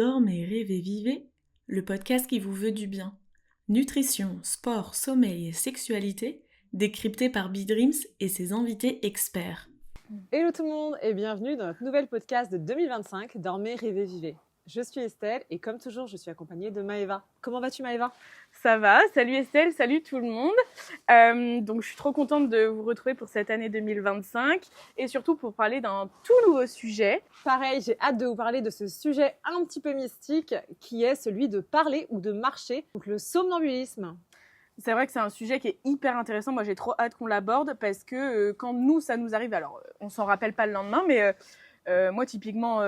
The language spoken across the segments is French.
Dormez, rêvez, vivez, le podcast qui vous veut du bien. Nutrition, sport, sommeil et sexualité, décrypté par B-Dreams et ses invités experts. Hello tout le monde et bienvenue dans notre nouvel podcast de 2025, Dormez, rêvez, vivez. Je suis Estelle et comme toujours, je suis accompagnée de Maëva. Comment vas-tu Maëva ? Ça va, salut Estelle, salut tout le monde. Donc je suis trop contente de vous retrouver pour cette année 2025 et surtout pour parler d'un tout nouveau sujet. Pareil, j'ai hâte de vous parler de ce sujet un petit peu mystique qui est celui de parler ou de marcher, donc le somnambulisme. C'est vrai que c'est un sujet qui est hyper intéressant. Moi, j'ai trop hâte qu'on l'aborde parce que quand nous, ça nous arrive, alors on s'en rappelle pas le lendemain, mais moi, typiquement,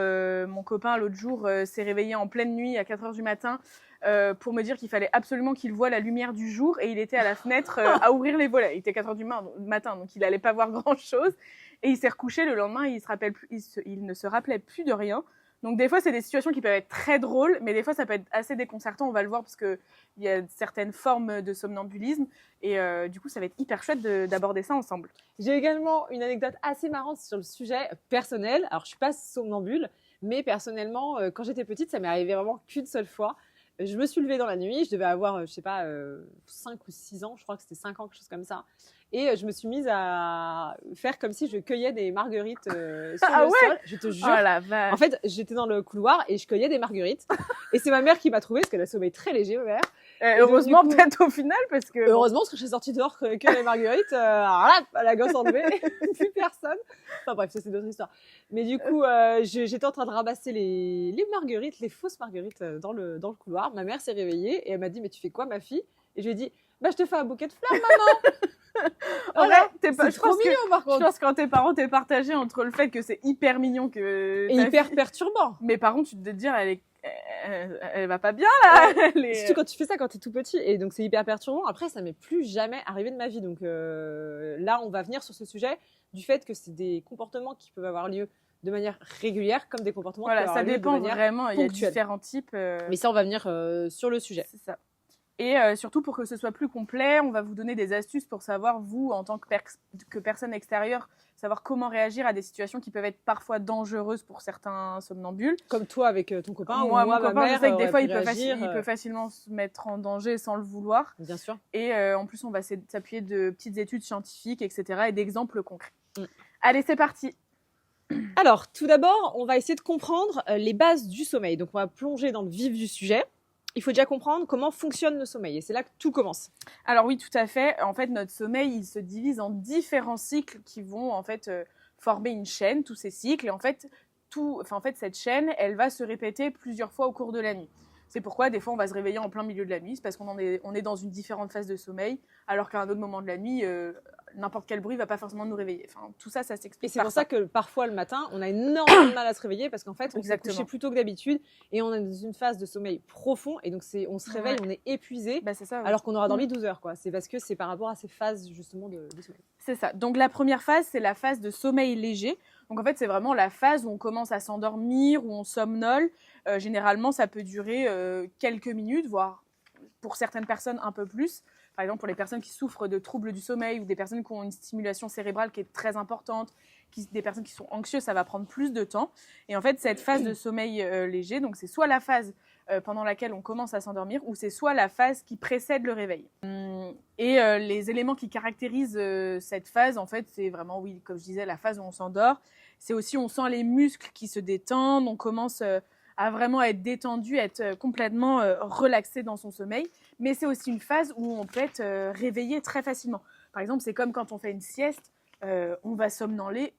mon copain, l'autre jour, s'est réveillé en pleine nuit à 4h du matin pour me dire qu'il fallait absolument qu'il voie la lumière du jour et il était à la fenêtre à ouvrir les volets. Il était 4h du matin, donc il allait pas voir grand-chose. Et il s'est recouché le lendemain, il ne se rappelait plus de rien. Donc des fois, c'est des situations qui peuvent être très drôles, mais des fois, ça peut être assez déconcertant. On va le voir parce qu'il y a certaines formes de somnambulisme. Et du coup, ça va être hyper chouette d'aborder ça ensemble. J'ai également une anecdote assez marrante sur le sujet personnel. Alors, je suis pas somnambule, mais personnellement, quand j'étais petite, ça m'est arrivé vraiment qu'une seule fois. Je me suis levée dans la nuit, je devais avoir, 5 ou 6 ans, je crois que c'était 5 ans, quelque chose comme ça. Et je me suis mise à faire comme si je cueillais des marguerites sur le sol. Je te jure. Oh la vache. En fait, j'étais dans le couloir et je cueillais des marguerites. Et c'est ma mère qui m'a trouvée, parce qu'elle a sommeil très léger, ma mère. Heureusement, donc, peut-être au final, parce que... Heureusement, parce que je suis sortie dehors que les marguerites. Alors là, la gosse enlevée, plus personne. Enfin bref, ça c'est d'autres histoire. Mais du coup, j'étais en train de ramasser les marguerites, les fausses marguerites dans le couloir. Ma mère s'est réveillée et elle m'a dit « Mais tu fais quoi, ma fille ?» Et je lui ai dit « Bah, je te fais un bouquet de fleurs, maman !» En vrai, c'est trop mignon, par contre. Je pense que quand tes parents t'es partagé entre le fait que c'est hyper mignon que... Et hyper perturbant. Mais par contre, tu te dire, elle va pas bien, là. Surtout quand tu fais ça quand t'es tout petit. Et donc, c'est hyper perturbant. Après, ça m'est plus jamais arrivé de ma vie. Donc là, on va venir sur ce sujet du fait que c'est des comportements qui peuvent avoir lieu de manière régulière comme des comportements qui peuvent avoir lieu de manière ça dépend vraiment. Il y a ponctuelle. différents types. Mais ça, on va venir sur le sujet. C'est ça. Et surtout, pour que ce soit plus complet, on va vous donner des astuces pour savoir, vous, en tant que personne extérieure, savoir comment réagir à des situations qui peuvent être parfois dangereuses pour certains somnambules. Comme toi avec ton copain. Moi, mon ma copain, mère, je sais que des fois, il peut peut facilement se mettre en danger sans le vouloir. Bien sûr. Et en plus, on va s'appuyer de petites études scientifiques, etc. et d'exemples concrets. Allez, c'est parti. Alors, tout d'abord, on va essayer de comprendre les bases du sommeil. Donc, on va plonger dans le vif du sujet. Il faut déjà comprendre comment fonctionne le sommeil. Et c'est là que tout commence. Alors oui, tout à fait. En fait, notre sommeil, il se divise en différents cycles qui vont en fait former une chaîne, tous ces cycles. Et en fait, cette chaîne, elle va se répéter plusieurs fois au cours de la nuit. C'est pourquoi des fois on va se réveiller en plein milieu de la nuit, c'est parce on est dans une différente phase de sommeil, alors qu'à un autre moment de la nuit, n'importe quel bruit va pas forcément nous réveiller. Enfin, tout ça, ça s'explique. Et c'est pour ça que parfois le matin, on a énormément de mal à se réveiller parce qu'en fait, on s'est couché plus tôt que d'habitude et on est dans une phase de sommeil profond et donc on se réveille, on est épuisé, c'est ça, alors qu'on aura dormi 12 heures. Quoi. C'est parce que c'est par rapport à ces phases justement de sommeil. C'est ça. Donc la première phase, c'est la phase de sommeil léger. Donc en fait, c'est vraiment la phase où on commence à s'endormir, où on somnole. Généralement, ça peut durer quelques minutes, voire pour certaines personnes un peu plus. Par exemple, pour les personnes qui souffrent de troubles du sommeil ou des personnes qui ont une stimulation cérébrale qui est très importante, des personnes qui sont anxieuses, ça va prendre plus de temps. Et en fait, cette phase de sommeil léger, donc c'est soit la phase pendant laquelle on commence à s'endormir ou c'est soit la phase qui précède le réveil. Et les éléments qui caractérisent cette phase, en fait, c'est vraiment, oui, comme je disais, la phase où on s'endort. C'est aussi, on sent les muscles qui se détendent, on commence à vraiment être détendu, être complètement relaxé dans son sommeil. Mais c'est aussi une phase où on peut être réveillé très facilement. Par exemple, c'est comme quand on fait une sieste, on va somnoler,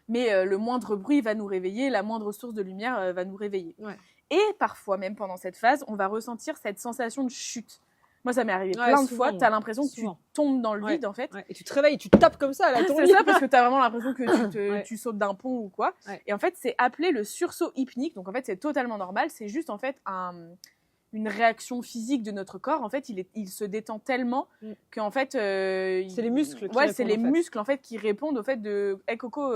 mais le moindre bruit va nous réveiller, la moindre source de lumière va nous réveiller. Ouais. Et parfois, même pendant cette phase, on va ressentir cette sensation de chute. Moi, ça m'est arrivé plein de fois. Tu as l'impression que tu tombes dans le vide, en fait. Ouais. Et tu te réveilles, tu tapes comme ça à ton lit. C'est ça, parce que tu as vraiment l'impression que tu sautes d'un pont ou quoi. Ouais. Et en fait, c'est appelé le sursaut hypnique. Donc, en fait, c'est totalement normal. C'est juste, en fait, une réaction physique de notre corps. En fait, il se détend tellement qu'en fait... c'est les muscles qui c'est les muscles, en fait, qui répondent au fait de « Hey, Coco,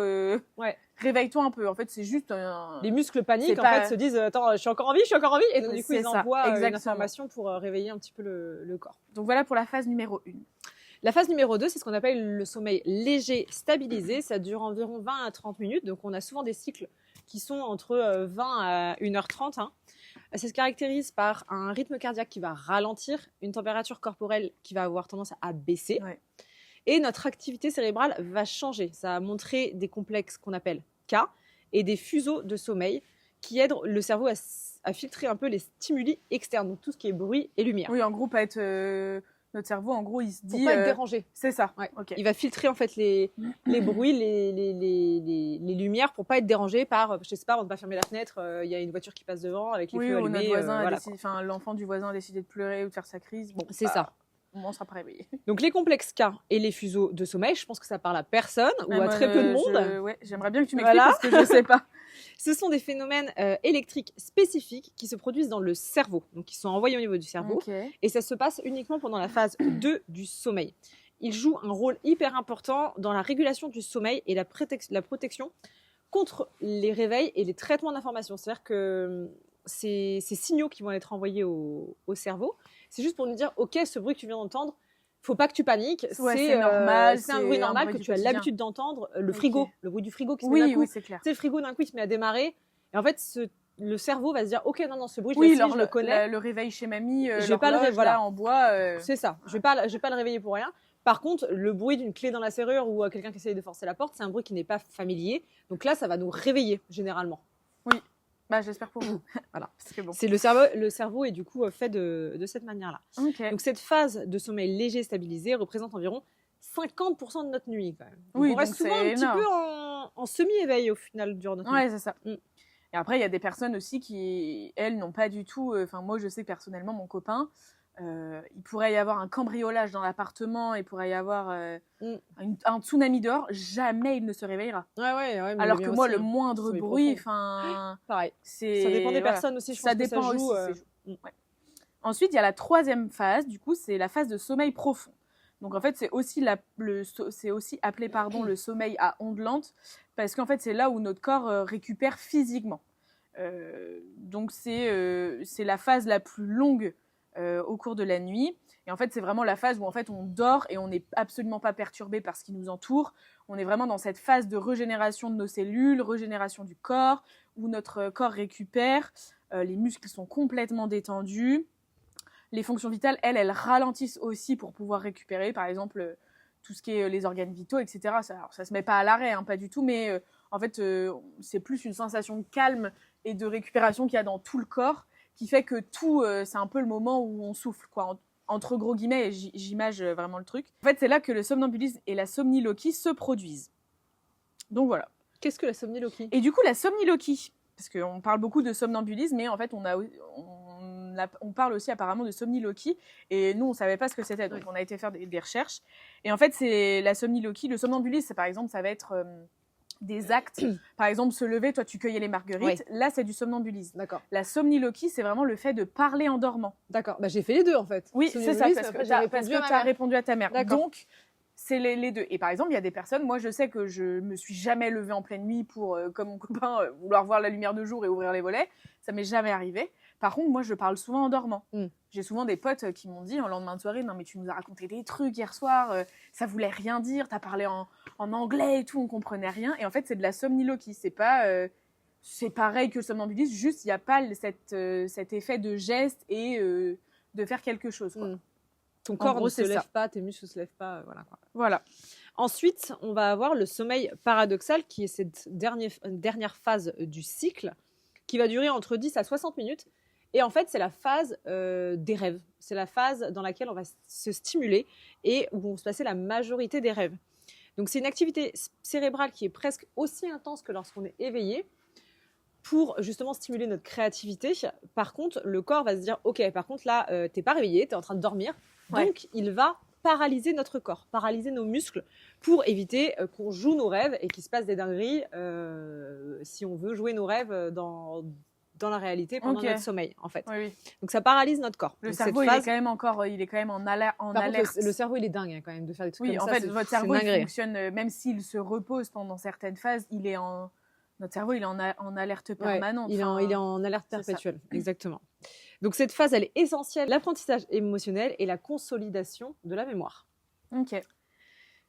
réveille-toi un peu ». En fait, c'est juste... Les muscles paniquent, en fait, se disent « Attends, je suis encore en vie ». Et donc, du coup, ils envoient une information pour réveiller un petit peu le corps. Donc, voilà pour la phase numéro 1. La phase numéro 2, c'est ce qu'on appelle le sommeil léger stabilisé. Ça dure environ 20 à 30 minutes. Donc, on a souvent des cycles qui sont entre 20 à 1h30. Hein. Ça se caractérise par un rythme cardiaque qui va ralentir, une température corporelle qui va avoir tendance à baisser. Ouais. Et notre activité cérébrale va changer. Ça va montrer des complexes qu'on appelle K et des fuseaux de sommeil qui aident le cerveau à filtrer un peu les stimuli externes, donc tout ce qui est bruit et lumière. Oui, en gros, pas être notre cerveau, en gros, il se dit. Pour pas être dérangé. C'est ça. Ouais. Okay. Il va filtrer en fait les bruits, les lumières pour pas être dérangé par, je sais pas, on ne pas fermer la fenêtre, il y a une voiture qui passe devant avec les feux allumés. Notre voisin voilà, l'enfant du voisin a décidé de pleurer ou de faire sa crise. Bon, c'est ça. On sera pas réveillé. Donc les complexes K et les fuseaux de sommeil, je pense que ça parle à personne ou à très peu de monde. J'aimerais bien que tu m'expliques parce que je sais pas. Ce sont des phénomènes électriques spécifiques qui se produisent dans le cerveau, donc qui sont envoyés au niveau du cerveau, et ça se passe uniquement pendant la phase 2 du sommeil. Ils jouent un rôle hyper important dans la régulation du sommeil et la protection contre les réveils et les traitements d'informations. C'est-à-dire que ces signaux qui vont être envoyés au cerveau, c'est juste pour nous dire, ok, ce bruit que tu viens d'entendre, faut pas que tu paniques, c'est normal, c'est un bruit normal que tu as l'habitude d'entendre. Le frigo, le bruit du frigo qui se met d'un coup. Oui, c'est clair. Tu sais, le frigo d'un coup il se met à démarrer, et en fait le cerveau va se dire, ok, non, ce bruit, je le connais. Le réveil chez mamie, je vais pas le réveiller, voilà, en bois. C'est ça. Je vais pas le réveiller pour rien. Par contre, le bruit d'une clé dans la serrure ou quelqu'un qui essaye de forcer la porte, c'est un bruit qui n'est pas familier. Donc là, ça va nous réveiller généralement. Oui. Bah, j'espère pour vous. Voilà. C'est bon. C'est le cerveau est du coup fait de cette manière-là. Okay. Donc cette phase de sommeil léger stabilisé représente environ 50% de notre nuit quand même. Donc oui, on reste souvent un petit peu en semi-éveil au final durant notre nuit. Ouais, c'est ça. Et après, il y a des personnes aussi qui, elles, n'ont pas du tout... Enfin, moi, je sais personnellement, mon copain, il pourrait y avoir un cambriolage dans l'appartement, il pourrait y avoir un tsunami dehors, jamais il ne se réveillera. Ouais, alors que moi, le moindre bruit, enfin, pareil. Ça dépend des personnes aussi. Je pense que ça joue. Ouais. Ensuite, il y a la troisième phase. Du coup, c'est la phase de sommeil profond. Donc en fait, c'est aussi appelé le sommeil à ondes lentes, parce qu'en fait, c'est là où notre corps récupère physiquement. Donc c'est la phase la plus longue au cours de la nuit. Et en fait, c'est vraiment la phase où en fait, on dort et on n'est absolument pas perturbé par ce qui nous entoure. On est vraiment dans cette phase de régénération de nos cellules, régénération du corps, où notre corps récupère, les muscles sont complètement détendus. Les fonctions vitales, elles ralentissent aussi pour pouvoir récupérer, par exemple, tout ce qui est les organes vitaux, etc. Ça se met pas à l'arrêt, hein, pas du tout, mais en fait, c'est plus une sensation de calme et de récupération qu'il y a dans tout le corps, qui fait que tout, c'est un peu le moment où on souffle, quoi, entre gros guillemets, et j'image vraiment le truc. En fait, c'est là que le somnambulisme et la somniloquie se produisent. Donc voilà. Qu'est-ce que la somniloquie ? Et du coup, la somniloquie, parce qu'on parle beaucoup de somnambulisme, mais en fait, on parle aussi apparemment de somniloquie, et nous, on ne savait pas ce que c'était, donc on a été faire des recherches. Et en fait, c'est la somniloquie, le somnambulisme, par exemple, ça va être... des actes, par exemple se lever, toi tu cueillais les marguerites, là c'est du somnambulisme. D'accord. La somniloquie, c'est vraiment le fait de parler en dormant. D'accord, bah, j'ai fait les deux en fait. Oui, c'est ça, parce que tu as répondu à ta mère. Donc c'est les deux. Et par exemple, il y a des personnes, moi je sais que je me suis jamais levée en pleine nuit pour, comme mon copain, vouloir voir la lumière de jour et ouvrir les volets, ça m'est jamais arrivé. Par contre, moi je parle souvent en dormant. J'ai souvent des potes qui m'ont dit en lendemain de soirée, non mais tu nous as raconté des trucs hier soir, ça voulait rien dire, t'as parlé en anglais et tout, on comprenait rien. Et en fait, c'est de la somniloquie, c'est pas, c'est pareil que le somnambulisme, juste il n'y a pas cet effet de geste et de faire quelque chose, quoi. Ton corps ne se lève pas, tes muscles ne se lèvent pas, voilà, quoi. Voilà. Ensuite, on va avoir le sommeil paradoxal, qui est cette dernière phase du cycle, qui va durer entre 10 à 60 minutes. Et en fait, c'est la phase des rêves. C'est la phase dans laquelle on va se stimuler et où vont se passer la majorité des rêves. Donc, c'est une activité cérébrale qui est presque aussi intense que lorsqu'on est éveillé pour justement stimuler notre créativité. Par contre, le corps va se dire « Ok, par contre, là, t'es pas réveillé, t'es en train de dormir. » Donc, il va paralyser notre corps, paralyser nos muscles pour éviter qu'on joue nos rêves et qu'il se passe des dingueries si on veut jouer nos rêves dans la réalité pendant notre sommeil, en fait. Oui. Donc, ça paralyse notre corps. Le cerveau, il est quand même en alerte. Contre, le cerveau, il est dingue, hein, quand même, de faire des trucs comme ça. Oui, en fait, votre cerveau, il fonctionne, même s'il se repose pendant certaines phases, notre cerveau, il est en alerte permanente. Il est en alerte perpétuelle, exactement. Donc, cette phase, elle est essentielle. L'apprentissage émotionnel et la consolidation de la mémoire. Ok.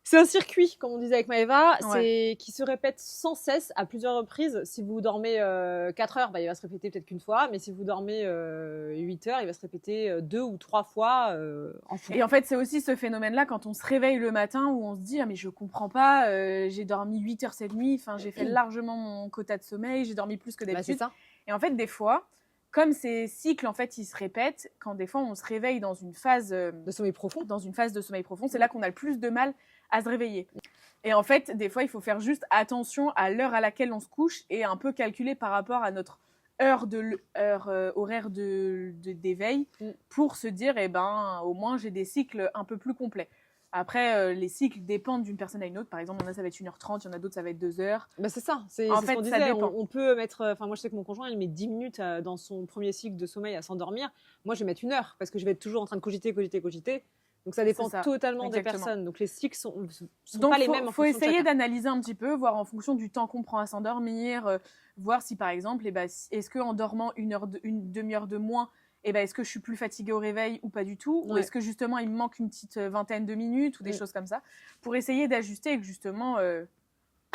C'est un circuit, comme on disait avec Maëva, Ouais. qui se répète sans cesse à plusieurs reprises. Si vous dormez 4 heures, il va se répéter peut-être qu'une fois, mais si vous dormez 8 heures, il va se répéter 2 ou 3 fois en fond. Et en fait, c'est aussi ce phénomène-là quand on se réveille le matin où on se dit « Ah mais je comprends pas, j'ai dormi 8 heures cette nuit, enfin j'ai fait largement mon quota de sommeil, j'ai dormi plus que C'est d'habitude. ça. » Et en fait, des fois, comme ces cycles, en fait, ils se répètent, quand des fois on se réveille dans une phase De sommeil profond. de sommeil profond, c'est là qu'on a le plus de mal à se réveiller. Et en fait, des fois, il faut faire juste attention à l'heure à laquelle on se couche et un peu calculer par rapport à notre horaire d'éveil pour se dire, eh ben, au moins, j'ai des cycles un peu plus complets. Après, les cycles dépendent d'une personne à une autre. Par exemple, il y en a, ça va être 1h30, il y en a d'autres, ça va être 2 heures. Bah c'est ça, c'est En ce fait, qu'on ça disait. dépend. On peut mettre. Enfin, moi, je sais que mon conjoint, il met 10 minutes dans son premier cycle de sommeil à s'endormir. Moi, je vais mettre 1 heure parce que je vais être toujours en train de cogiter. Donc, ça dépend C'est ça, totalement exactement. des personnes. Donc, les cycles sont Donc, pas les mêmes en faut fonction de essayer chacun. d'analyser un petit peu, voir en fonction du temps qu'on prend à s'endormir, voir si par exemple, est-ce qu'en dormant une demi-heure de moins, est-ce que je suis plus fatiguée au réveil ou pas du tout, ou Ouais. est-ce que justement il me manque une petite vingtaine de minutes ou des choses comme ça, pour essayer d'ajuster et que justement,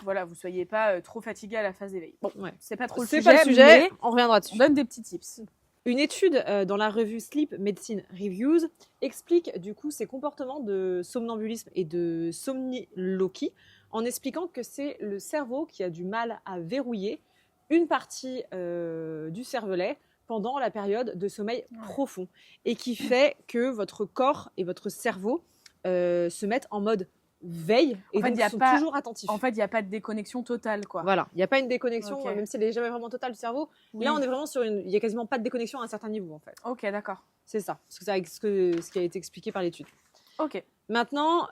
voilà, vous soyez pas trop fatigué à la phase d'éveil. Bon, Ouais. c'est pas trop C'est pas le sujet, mais on reviendra on dessus. donne des petits tips. Une étude dans la revue Sleep Medicine Reviews explique du coup ces comportements de somnambulisme et de somniloquie en expliquant que c'est le cerveau qui a du mal à verrouiller une partie du cervelet pendant la période de sommeil profond et qui fait que votre corps et votre cerveau se mettent en mode veille et donc sont toujours attentifs. En fait, il n'y a pas de déconnexion totale, quoi. Voilà, il n'y a pas une déconnexion, Ok. même si elle n'est jamais vraiment totale du cerveau. Oui. Là, on est vraiment sur il n'y a quasiment pas de déconnexion à un certain niveau, en fait. Ok, d'accord. C'est ça, parce que c'est ce qui a été expliqué par l'étude. Ok. Maintenant,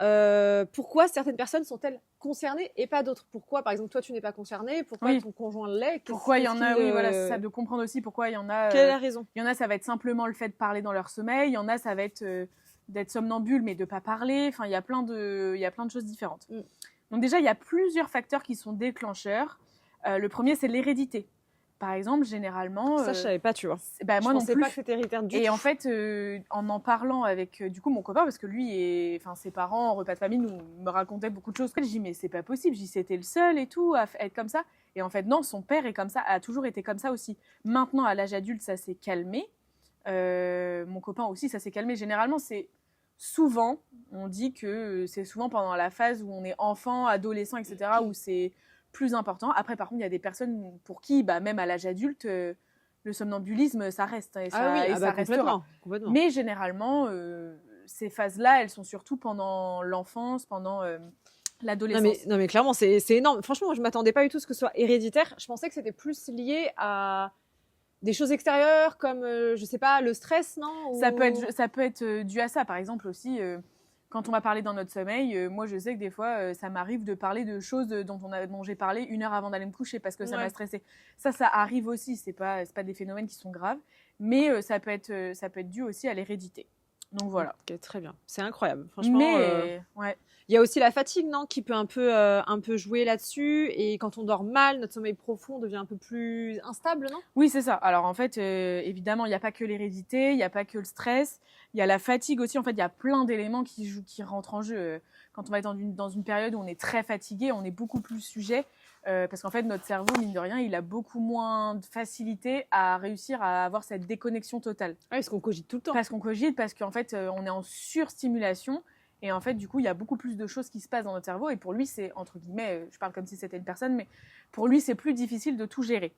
pourquoi certaines personnes sont-elles concernées et pas d'autres? Pourquoi, par exemple, toi, tu n'es pas concerné? Pourquoi Oui. ton conjoint l'est? Pourquoi il y en a, oui, voilà, c'est ça, de comprendre aussi pourquoi il y en a. Quelle est la raison? Il y en a, ça va être simplement le fait de parler dans leur sommeil. Il y en a, ça va être d'être somnambule, mais de ne pas parler. Enfin, il y a plein de choses différentes. Donc déjà, il y a plusieurs facteurs qui sont déclencheurs. Le premier, c'est l'hérédité. Par exemple, généralement... Ça, je savais pas, tu vois. Bah, moi je non pensais plus. pas que c'était héréditaire du tout. Et en fait, en parlant avec du coup mon copain, parce que lui et ses parents en repas de famille me racontaient beaucoup de choses. Je dis mais c'est pas possible, c'était le seul et tout à être comme ça. Et en fait non, son père est comme ça, a toujours été comme ça aussi. Maintenant à l'âge adulte, ça s'est calmé. Mon copain aussi, ça s'est calmé. Généralement, c'est souvent, on dit que c'est souvent pendant la phase où on est enfant, adolescent, etc., où c'est plus important. Après, par contre, il y a des personnes pour qui, même à l'âge adulte, le somnambulisme, ça reste. Et ça, ça restera. Complètement. Mais généralement, ces phases-là, elles sont surtout pendant l'enfance, pendant l'adolescence. Non, mais clairement, c'est énorme. Franchement, moi, je ne m'attendais pas du tout à ce que ce soit héréditaire. Je pensais que c'était plus lié à des choses extérieures comme, je sais pas, le stress, non? Ou... Ça peut être dû à ça. Par exemple aussi, quand on va parler dans notre sommeil, moi, je sais que des fois, ça m'arrive de parler de choses dont j'ai parlé 1 heure avant d'aller me coucher parce que ça m'a stressée. Ça arrive aussi. C'est pas des phénomènes qui sont graves, mais ça peut être dû aussi à l'hérédité. Donc voilà. Okay, très bien. C'est incroyable. Franchement. Mais ouais. Il y a aussi la fatigue, non, qui peut un peu jouer là-dessus. Et quand on dort mal, notre sommeil profond devient un peu plus instable, non? Oui, c'est ça. Alors en fait, évidemment, il n'y a pas que l'hérédité, il n'y a pas que le stress, il y a la fatigue aussi. En fait, il y a plein d'éléments qui rentrent en jeu. Quand on va être dans une période où on est très fatigué, on est beaucoup plus sujet. Parce qu'en fait, notre cerveau, mine de rien, il a beaucoup moins de facilité à réussir à avoir cette déconnexion totale. Ah, parce qu'on cogite tout le temps. Parce qu'on cogite, parce qu'en fait, on est en surstimulation. Et en fait, du coup, il y a beaucoup plus de choses qui se passent dans notre cerveau. Et pour lui, c'est, entre guillemets, je parle comme si c'était une personne, mais pour lui, c'est plus difficile de tout gérer.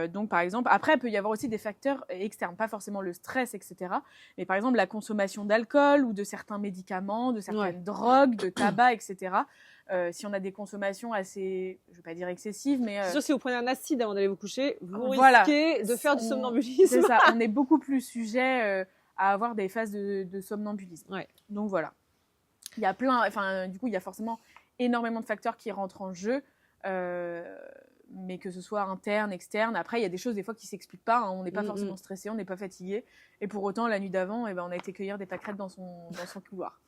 Donc, par exemple, après, il peut y avoir aussi des facteurs externes, pas forcément le stress, etc. Mais par exemple, la consommation d'alcool ou de certains médicaments, de certaines drogues, de tabac, etc. Si on a des consommations assez, je ne vais pas dire excessives, mais... C'est sûr, si vous prenez un acide avant d'aller vous coucher, vous risquez de faire du somnambulisme. C'est ça, on est beaucoup plus sujet à avoir des phases de somnambulisme. Ouais. Donc voilà. Il y a du coup, il y a forcément énormément de facteurs qui rentrent en jeu, mais que ce soit interne, externe. Après, il y a des choses des fois qui ne s'expliquent pas. Hein. On n'est pas forcément stressé, on n'est pas fatigué. Et pour autant, la nuit d'avant, on a été cueillir des pâquerettes dans son couloir.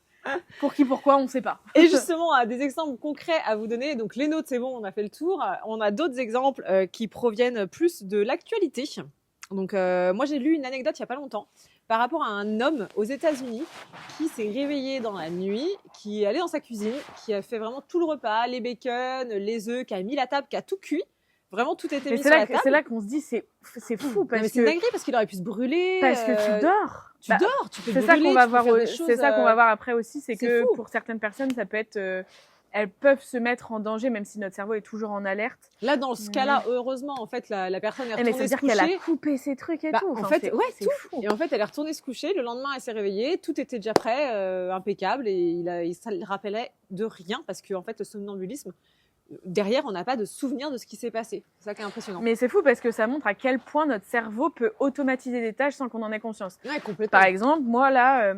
Pour qui, pourquoi, on ne sait pas. Et justement, des exemples concrets à vous donner. Donc les nôtres, c'est bon, on a fait le tour. On a d'autres exemples qui proviennent plus de l'actualité. Donc moi, j'ai lu une anecdote il n'y a pas longtemps. par rapport à un homme aux États-Unis qui s'est réveillé dans la nuit, qui est allé dans sa cuisine, qui a fait vraiment tout le repas, les bacon, les œufs, qui a mis la table, qui a tout cuit. Vraiment, tout était mis sur la table. C'est là qu'on se dit, c'est fou. Parce mais c'est dinguerie parce qu'il aurait pu se brûler. Parce que tu dors. Tu dors, tu peux c'est brûler. Ça qu'on va voir, c'est ça qu'on va voir après aussi, c'est que fou. pour certaines personnes, ça peut être... elles peuvent se mettre en danger, même si notre cerveau est toujours en alerte. Là, dans ce cas-là, heureusement, en fait, la personne est retournée se coucher. Mais ça veut dire qu'elle a coupé ses trucs et tout. En fait, c'est tout. Fou. Et en fait, elle est retournée se coucher. Le lendemain, elle s'est réveillée. Tout était déjà prêt, impeccable. Et il se rappelait de rien parce que, en fait, le somnambulisme, derrière, on n'a pas de souvenir de ce qui s'est passé. C'est ça qui est impressionnant. Mais c'est fou parce que ça montre à quel point notre cerveau peut automatiser des tâches sans qu'on en ait conscience. Ouais, complètement. Par exemple, moi, là,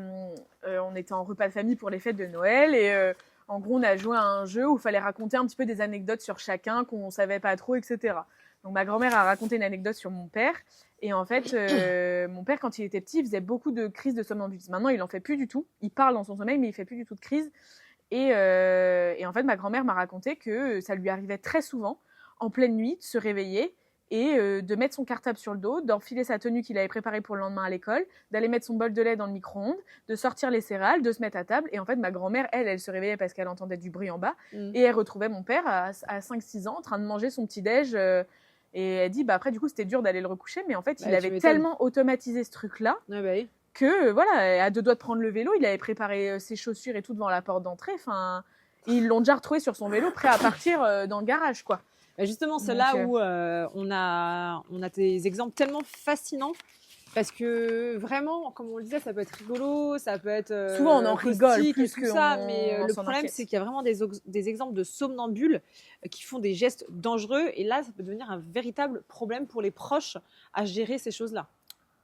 on était en repas de famille pour les fêtes de Noël et en gros, on a joué à un jeu où il fallait raconter un petit peu des anecdotes sur chacun qu'on savait pas trop, etc. Donc, ma grand-mère a raconté une anecdote sur mon père. Et en fait, mon père, quand il était petit, il faisait beaucoup de crises de somnambulisme. Maintenant, il en fait plus du tout. Il parle dans son sommeil, mais il fait plus du tout de crise. Et en fait, ma grand-mère m'a raconté que ça lui arrivait très souvent, en pleine nuit, de se réveiller et de mettre son cartable sur le dos, d'enfiler sa tenue qu'il avait préparée pour le lendemain à l'école, d'aller mettre son bol de lait dans le micro-ondes, de sortir les céréales, de se mettre à table. Et en fait, ma grand-mère, elle se réveillait parce qu'elle entendait du bruit en bas. Et elle retrouvait mon père à 5-6 ans en train de manger son petit-déj. Et elle dit, après, du coup, c'était dur d'aller le recoucher. Mais en fait, il avait tellement automatisé ce truc-là que, voilà, à 2 doigts de prendre le vélo, il avait préparé ses chaussures et tout devant la porte d'entrée. Enfin, ils l'ont déjà retrouvé sur son vélo, prêt à partir dans le garage, quoi. Justement, c'est là où on a des exemples tellement fascinants parce que vraiment, comme on le disait, ça peut être rigolo, ça peut être souvent on en rigole plus que ça, mais le problème c'est qu'il y a vraiment des exemples de somnambules qui font des gestes dangereux et là, ça peut devenir un véritable problème pour les proches à gérer ces choses-là.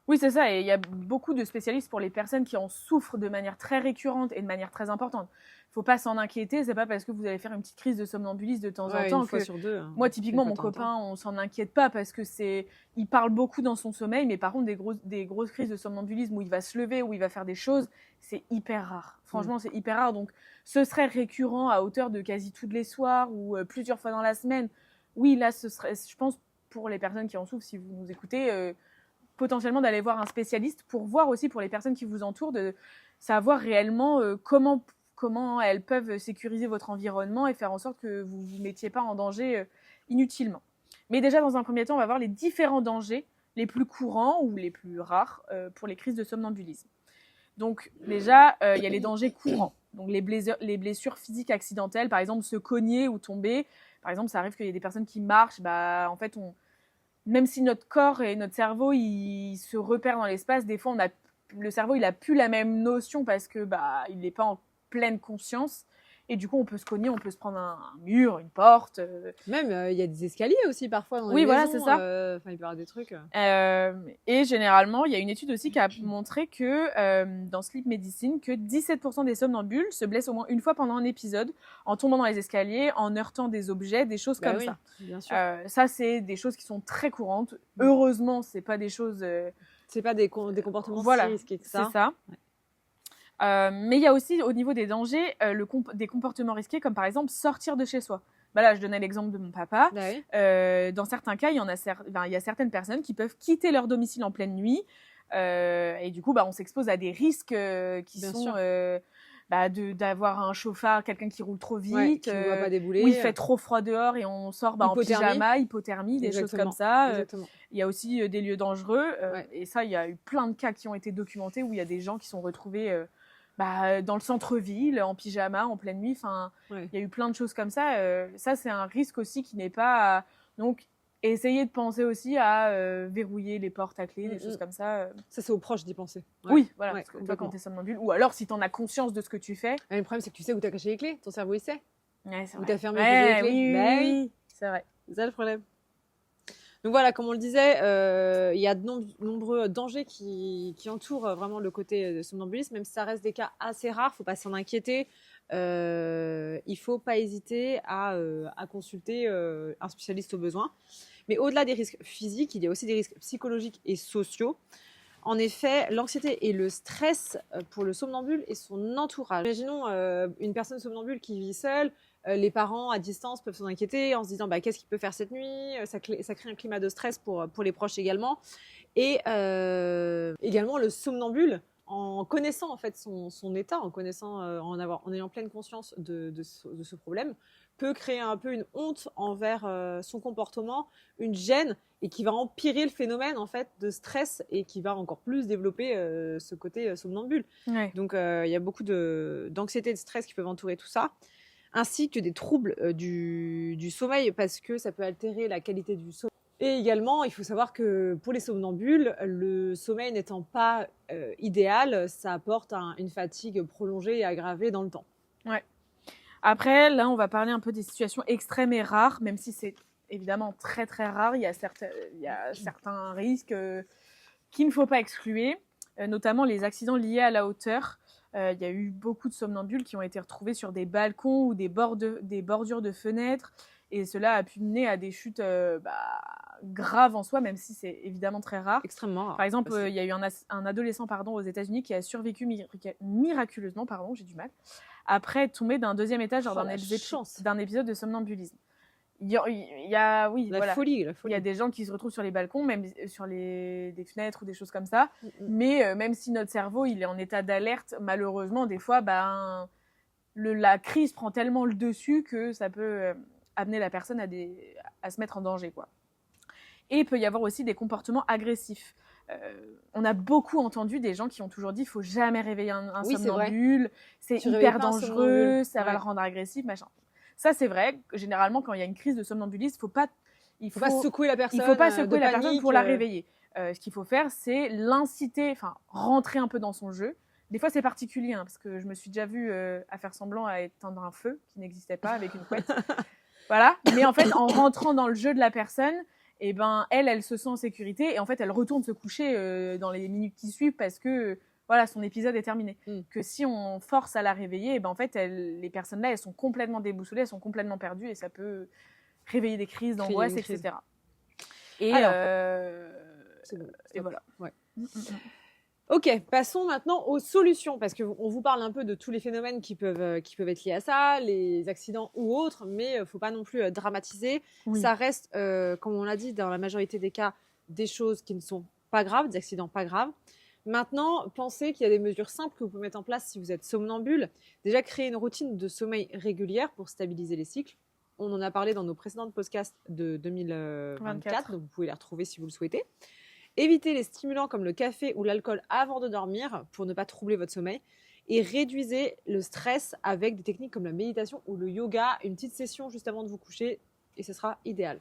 Oui, c'est ça. Et il y a beaucoup de spécialistes pour les personnes qui en souffrent de manière très récurrente et de manière très importante. Il ne faut pas s'en inquiéter. C'est pas parce que vous allez faire une petite crise de somnambulisme de temps en temps une fois que... sur deux, hein. Moi, typiquement, mon copain, on s'en inquiète pas parce que il parle beaucoup dans son sommeil, mais par contre, des grosses crises de somnambulisme où il va se lever, où il va faire des choses, c'est hyper rare. Franchement, c'est hyper rare. Donc, ce serait récurrent à hauteur de quasi tous les soirs ou plusieurs fois dans la semaine. Oui, là, ce serait, je pense, pour les personnes qui en souffrent, si vous nous écoutez, potentiellement d'aller voir un spécialiste pour voir aussi pour les personnes qui vous entourent, de savoir réellement comment elles peuvent sécuriser votre environnement et faire en sorte que vous ne vous mettiez pas en danger inutilement. Mais déjà, dans un premier temps, on va voir les différents dangers les plus courants ou les plus rares pour les crises de somnambulisme. Donc déjà, il y a les dangers courants. Donc les blessures physiques accidentelles, par exemple se cogner ou tomber. Par exemple, ça arrive qu'il y ait des personnes qui marchent, en fait, même si notre corps et notre cerveau ils se repèrent dans l'espace, des fois le cerveau il a plus la même notion parce que il n'est pas en pleine conscience et du coup on peut se cogner, on peut se prendre un mur, une porte. Même il y a des escaliers aussi parfois dans les maisons, c'est ça. Il peut y avoir des trucs. Et généralement il y a une étude aussi qui a montré que dans Sleep Medicine que 17% des somnambules se blessent au moins une fois pendant un épisode en tombant dans les escaliers, en heurtant des objets, des choses comme ça. Bien sûr. Ça c'est des choses qui sont très courantes. Heureusement c'est pas des choses. C'est pas des comportements si risqués que ça. C'est ça. Ouais. Mais il y a aussi au niveau des dangers des comportements risqués comme par exemple sortir de chez soi. Là, je donnais l'exemple de mon papa. Dans certains cas, il y a certaines personnes qui peuvent quitter leur domicile en pleine nuit et du coup, on s'expose à des risques qui Bien sont sûr. d'avoir un chauffard, quelqu'un qui roule trop vite, qui ne voit pas débouler, où il fait trop froid dehors et on sort en pyjama, hypothermie, des choses comme ça. Il y a aussi des lieux dangereux et ça, il y a eu plein de cas qui ont été documentés où il y a des gens qui sont retrouvés dans le centre-ville, en pyjama, en pleine nuit. Il y a eu plein de choses comme ça. Ça, c'est un risque aussi qui n'est pas... Donc, essayez de penser aussi à verrouiller les portes à clé, des choses comme ça. Ça, c'est aux proches d'y penser. Oui, voilà. Parce que toi, quand tu es somnambule, ou alors si tu en as conscience de ce que tu fais... Le problème, c'est que tu sais où tu as caché les clés. Ton cerveau, il sait. Ouais, c'est vrai. Où tu as fermé les clés. Oui, c'est vrai. C'est ça le problème. Donc voilà, comme on le disait, il y a de nombreux dangers qui entourent vraiment le côté de somnambulisme, même si ça reste des cas assez rares, il ne faut pas s'en inquiéter. Il ne faut pas hésiter à consulter un spécialiste au besoin. Mais au-delà des risques physiques, il y a aussi des risques psychologiques et sociaux. En effet, l'anxiété et le stress pour le somnambule et son entourage. Imaginons une personne somnambule qui vit seule. Les parents à distance peuvent s'en inquiéter en se disant qu'est-ce qu'il peut faire cette nuit, ça crée un climat de stress pour les proches également. Et également le somnambule, en connaissant en fait son état, en ayant pleine conscience de ce problème, peut créer un peu une honte envers son comportement, une gêne, et qui va empirer le phénomène en fait de stress et qui va encore plus développer ce côté somnambule. Ouais. Donc il y a beaucoup d'anxiété et de stress qui peuvent entourer tout ça, ainsi que des troubles du sommeil, parce que ça peut altérer la qualité du sommeil. Et également, il faut savoir que pour les somnambules, le sommeil n'étant pas idéal, ça apporte une fatigue prolongée et aggravée dans le temps. Ouais. Après, là, on va parler un peu des situations extrêmes et rares, même si c'est évidemment très très rare. Il y a certains risques qu'il ne faut pas exclure, notamment les accidents liés à la hauteur. Il y a eu beaucoup de somnambules qui ont été retrouvés sur des balcons ou des bordures de fenêtres, et cela a pu mener à des chutes graves en soi, même si c'est évidemment très rare. Extrêmement rare. Par exemple, il y a eu un adolescent aux États-Unis qui a survécu miraculeusement, j'ai du mal, après être tombé d'un deuxième étage lors d'un épisode de somnambulisme. Il y a folie. Il y a des gens qui se retrouvent sur les balcons, même sur des fenêtres ou des choses comme ça. Mais même si notre cerveau il est en état d'alerte, malheureusement, des fois, la crise prend tellement le dessus que ça peut amener la personne à se mettre en danger, quoi. Et il peut y avoir aussi des comportements agressifs. On a beaucoup entendu des gens qui ont toujours dit qu'il ne faut jamais réveiller un somnambule, c'est hyper dangereux, ça va le rendre agressif, machin. Ça, c'est vrai. Généralement, quand il y a une crise de somnambulisme, il ne faut pas secouer la personne. Il ne faut pas secouer la personne pour la réveiller. Ce qu'il faut faire, c'est l'inciter, rentrer un peu dans son jeu. Des fois, c'est particulier, parce que je me suis déjà vue à faire semblant à éteindre un feu qui n'existait pas avec une couette. Voilà. Mais en fait, en rentrant dans le jeu de la personne, elle se sent en sécurité et en fait, elle retourne se coucher dans les minutes qui suivent parce que son épisode est terminé. Que si on force à la réveiller, en fait, les personnes-là, elles sont complètement déboussolées, elles sont complètement perdues et ça peut réveiller des crises d'angoisse, etc. Et, et voilà. Ouais. Ok, passons maintenant aux solutions, parce qu'on vous parle un peu de tous les phénomènes qui peuvent être liés à ça, les accidents ou autres, mais il ne faut pas non plus dramatiser. Oui. Ça reste, comme on l'a dit, dans la majorité des cas, des choses qui ne sont pas graves, des accidents pas graves. Maintenant, pensez qu'il y a des mesures simples que vous pouvez mettre en place si vous êtes somnambule. Déjà, créer une routine de sommeil régulière pour stabiliser les cycles. On en a parlé dans nos précédents podcasts de 2024, donc vous pouvez les retrouver si vous le souhaitez. Évitez les stimulants comme le café ou l'alcool avant de dormir pour ne pas troubler votre sommeil. Et réduisez le stress avec des techniques comme la méditation ou le yoga, une petite session juste avant de vous coucher, et ce sera idéal.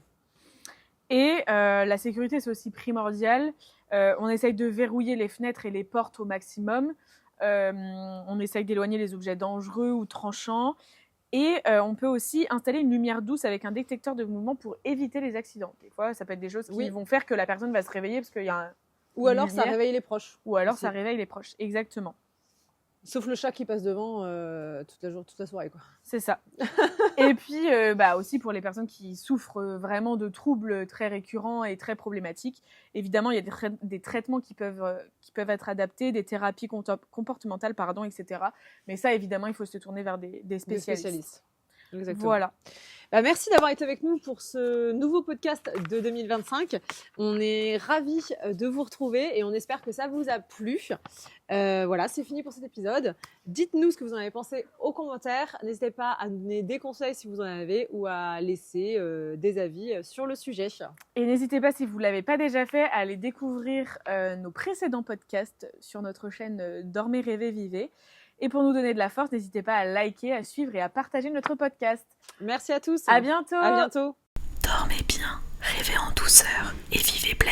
Et la sécurité, c'est aussi primordial. On essaye de verrouiller les fenêtres et les portes au maximum. On essaye d'éloigner les objets dangereux ou tranchants. Et on peut aussi installer une lumière douce avec un détecteur de mouvement pour éviter les accidents. Des fois, ça peut être des choses qui vont faire que la personne va se réveiller parce qu'il y a Ou alors ça réveille les proches. Ou alors ça réveille les proches, exactement. Sauf le chat qui passe devant toute la soirée, quoi. C'est ça. Et puis aussi pour les personnes qui souffrent vraiment de troubles très récurrents et très problématiques, évidemment il y a des traitements qui peuvent être adaptés, des thérapies comportementales, etc. Mais ça évidemment il faut se tourner vers des spécialistes. Exactement. Voilà. Merci d'avoir été avec nous pour ce nouveau podcast de 2025. On est ravis de vous retrouver et on espère que ça vous a plu. Voilà, c'est fini pour cet épisode. Dites-nous ce que vous en avez pensé aux commentaires. N'hésitez pas à nous donner des conseils si vous en avez ou à laisser des avis sur le sujet. Et n'hésitez pas, si vous ne l'avez pas déjà fait, à aller découvrir nos précédents podcasts sur notre chaîne Dormez, Rêvez, Vivez. Et pour nous donner de la force, n'hésitez pas à liker, à suivre et à partager notre podcast. Merci à tous. À bientôt. À bientôt. Dormez bien, rêvez en douceur et vivez pleinement.